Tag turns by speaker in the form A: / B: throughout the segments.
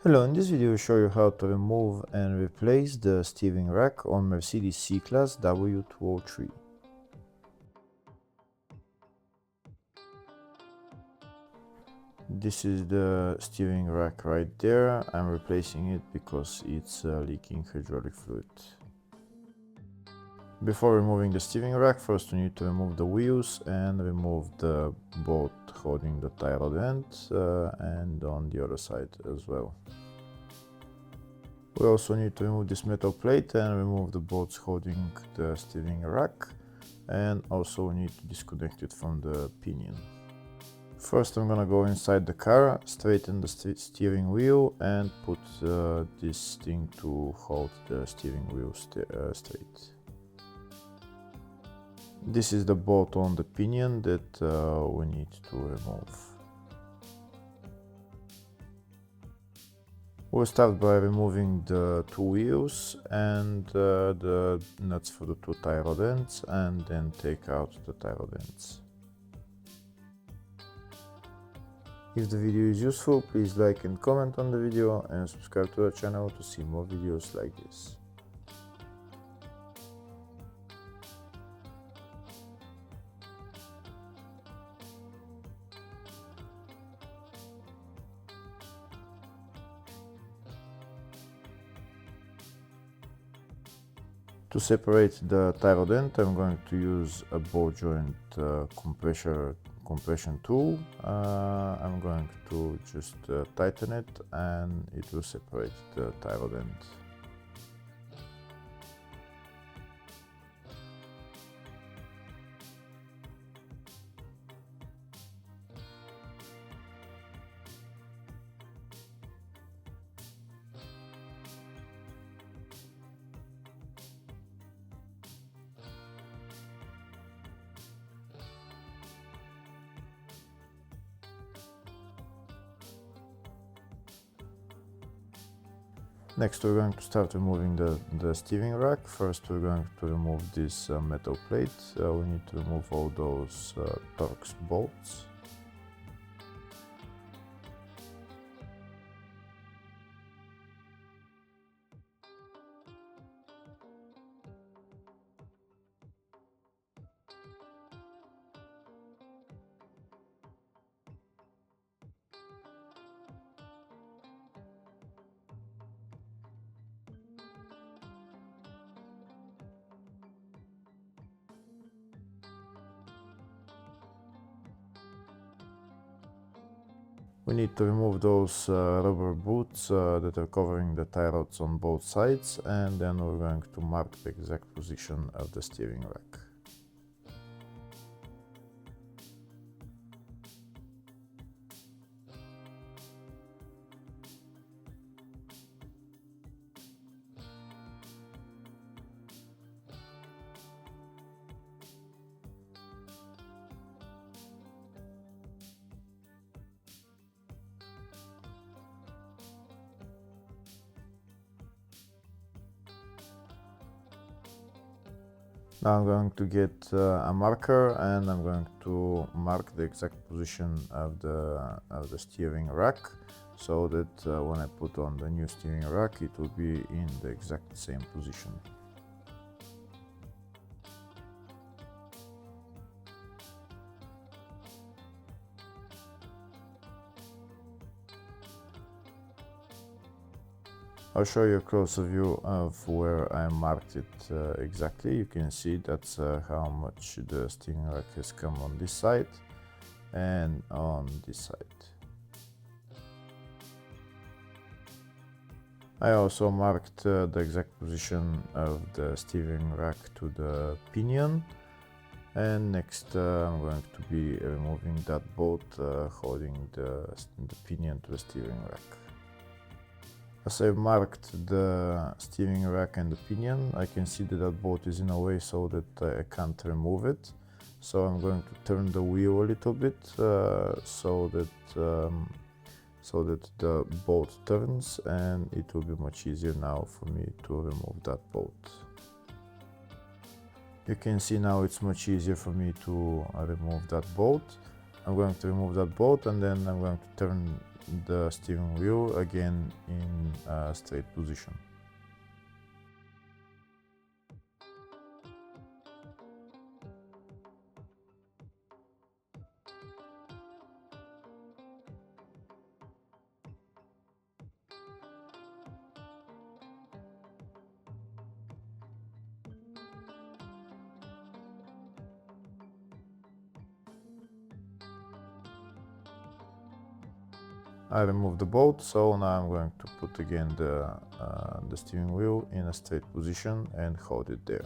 A: Hello, in this video I will show you how to remove and replace the steering rack on Mercedes C-Class W203. This is the steering rack right there. I'm replacing it because it's leaking hydraulic fluid. Before removing the steering rack, first we need to remove the wheels and remove the bolt holding the tie rod end and on the other side as well. We also need to remove this metal plate and remove the bolts holding the steering rack, and also need to disconnect it from the pinion. First I'm gonna go inside the car, straighten the steering wheel and put this thing to hold the steering wheel straight. This is the bolt on the pinion that we need to remove. We'll start by removing the two wheels and the nuts for the two tie rod ends, and then take out the tie rod ends. If the video is useful, please like and comment on the video and subscribe to the channel to see more videos like this. To separate the tie rod end, I'm going to use a ball joint compression tool. I'm going to just tighten it and it will separate the tie rod end. Next we're going to start removing the steering rack. First we're going to remove this metal plate. We need to remove all those Torx bolts. We need to remove those rubber boots that are covering the tie rods on both sides, and then we're going to mark the exact position of the steering rack. Now I'm going to get a marker and I'm going to mark the exact position of the steering rack, so that when I put on the new steering rack it will be in the exact same position. I'll show you a closer view of where I marked it exactly. You can see that's how much the steering rack has come on this side and on this side. I also marked the exact position of the steering rack to the pinion, and next I'm going to be removing that bolt holding the pinion to the steering rack. As I marked the steering rack and the pinion, I can see that that bolt is in a way so that I can't remove it. So I'm going to turn the wheel a little bit so that the bolt turns, and it will be much easier now for me to remove that bolt. You can see now it's much easier for me to remove that bolt. I'm going to remove that bolt, and then I'm going to turn the steering wheel again in a straight position. I removed the bolt, so now I'm going to put again the steering wheel in a straight position and hold it there.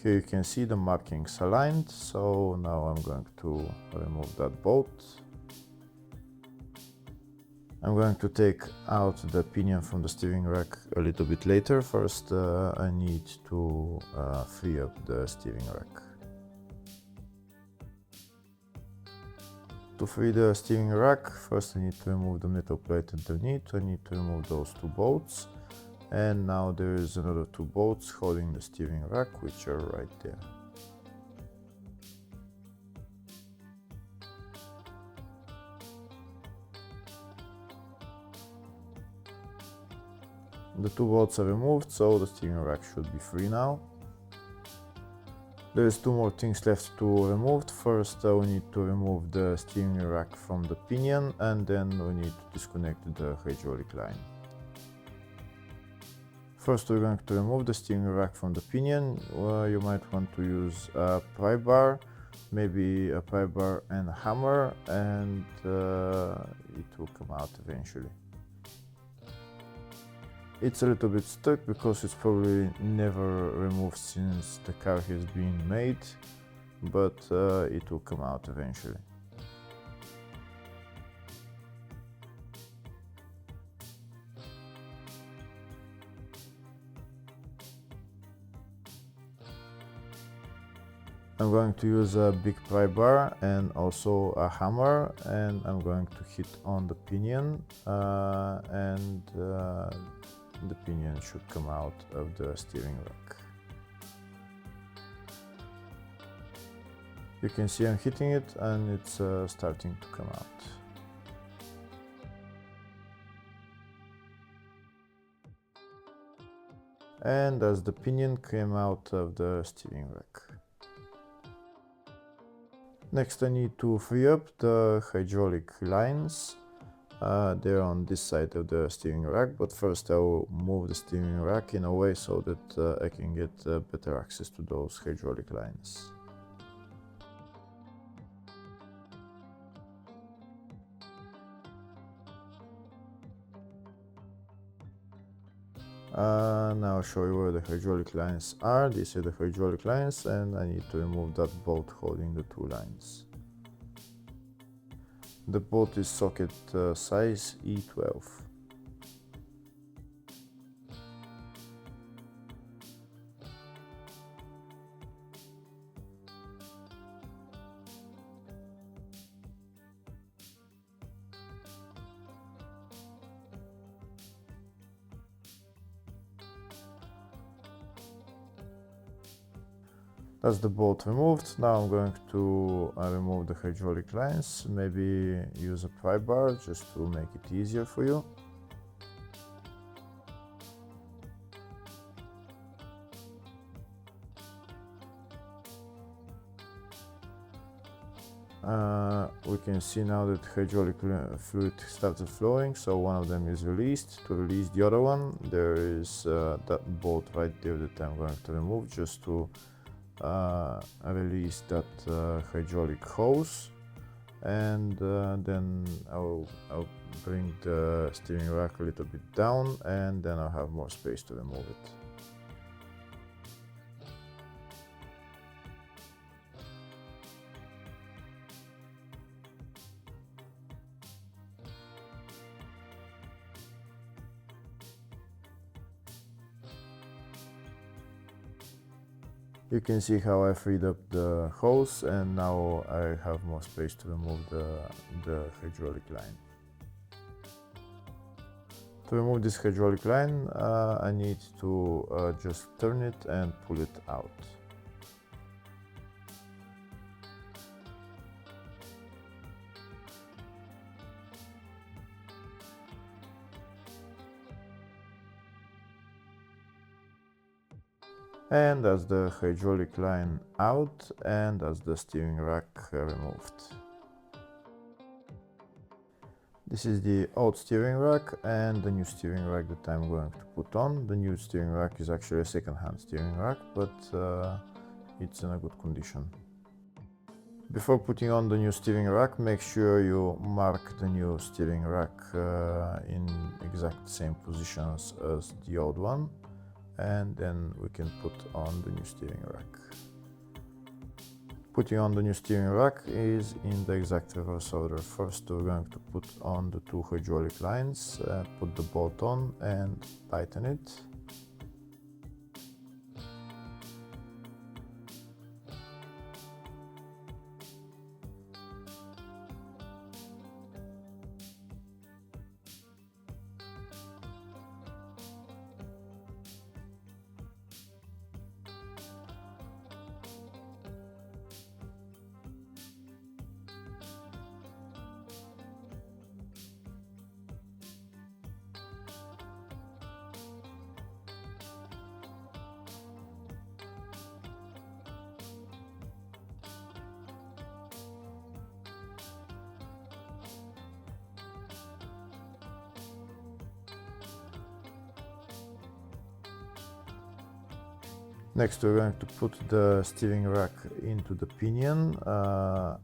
A: Here you can see the markings aligned, so now I'm going to remove that bolt. I'm going to take out the pinion from the steering rack a little bit later. First, I need to free up the steering rack. To free the steering rack, first I need to remove the metal plate underneath. I need to remove those two bolts. And now there is another two bolts holding the steering rack, which are right there. The two bolts are removed, so the steering rack should be free now. There's two more things left to remove. First, we need to remove the steering rack from the pinion, and then we need to disconnect the hydraulic line. First, we're going to remove the steering rack from the pinion. You might want to use a pry bar, maybe a pry bar and a hammer, and it will come out eventually. It's a little bit stuck because it's probably never removed since the car has been made, but it will come out eventually. I'm going to use a big pry bar and also a hammer, and I'm going to hit on the pinion and the pinion should come out of the steering rack. You can see I'm hitting it and it's starting to come out. And as the pinion came out of the steering rack. Next I need to free up the hydraulic lines. They're on this side of the steering rack, but first I will move the steering rack in a way so that I can get better access to those hydraulic lines. Now I'll show you where the hydraulic lines are. These are the hydraulic lines, and I need to remove that bolt holding the two lines. The bolt is socket size E12. That's the bolt removed. Now I'm going to remove the hydraulic lines, maybe use a pry bar just to make it easier for you. We can see now that hydraulic fluid started flowing, so one of them is released. To release the other one, there is that bolt right there that I'm going to remove just to release that hydraulic hose, and then I'll bring the steering rack a little bit down, and then I'll have more space to remove it. You can see how I freed up the hose, and now I have more space to remove the hydraulic line. To remove this hydraulic line, I need to just turn it and pull it out. And that's the hydraulic line out, and that's the steering rack removed. This is the old steering rack and the new steering rack that I'm going to put on. The new steering rack is actually a second-hand steering rack, but it's in a good condition. Before putting on the new steering rack, make sure you mark the new steering rack in exact same positions as the old one, and then we can put on the new steering rack. Putting on the new steering rack is in the exact reverse order. First, we're going to put on the two hydraulic lines, put the bolt on and tighten it. Next, we're going to put the steering rack into the pinion.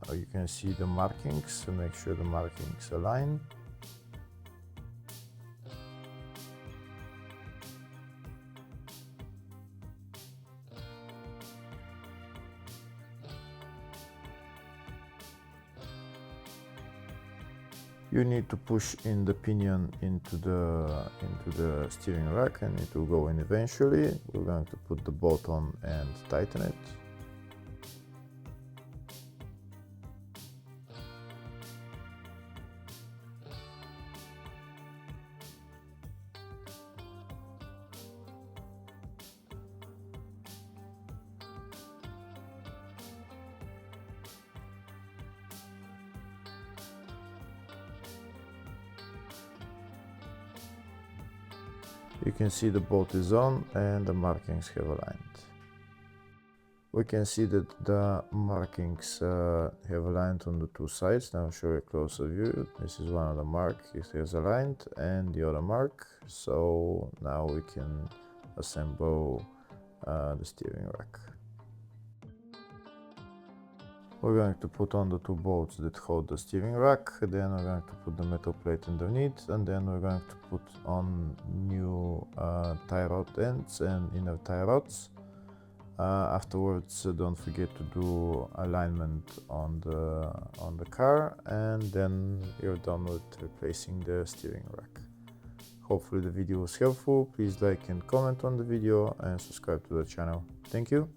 A: You can see the markings, so make sure the markings align. You need to push in the pinion into the steering rack, and it will go in eventually. We're going to put the bolt on and tighten it. You can see the bolt is on and the markings have aligned. We can see that the markings have aligned on the two sides. Now I'll show you a closer view. This is one of the marks, it has aligned, and the other mark. So now we can assemble the steering rack. We're going to put on the two bolts that hold the steering rack, then we're going to put the metal plate underneath, and then we're going to put on new tie rod ends and inner tie rods. Afterwards, don't forget to do alignment on the car, and then you're done with replacing the steering rack. Hopefully the video was helpful. Please like and comment on the video and subscribe to the channel. Thank you.